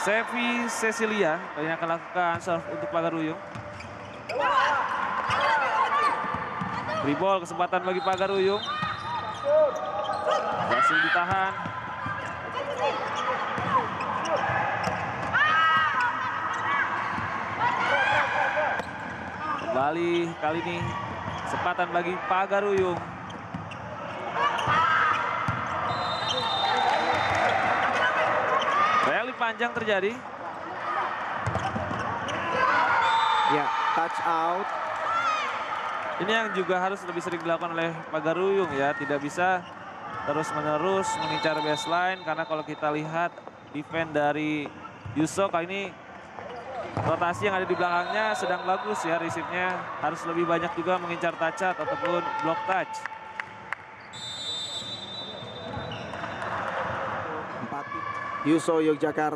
Sevi Cecilia yang akan lakukan serve untuk Pagaruyung. Free ball, kesempatan bagi Pagaruyung. Berhasil ditahan. Kembali kali ini kesempatan bagi Pagaruyung. Rally panjang terjadi. Ya, touch out. Ini yang juga harus lebih sering dilakukan oleh Pagaruyung ya. Tidak bisa terus-menerus mengincar baseline. Karena kalau kita lihat defense dari Yuso kali ini rotasi yang ada di belakangnya sedang bagus ya. Receive-nya harus lebih banyak juga mengincar touch out ataupun block touch. 4 Yuso Yogyakarta.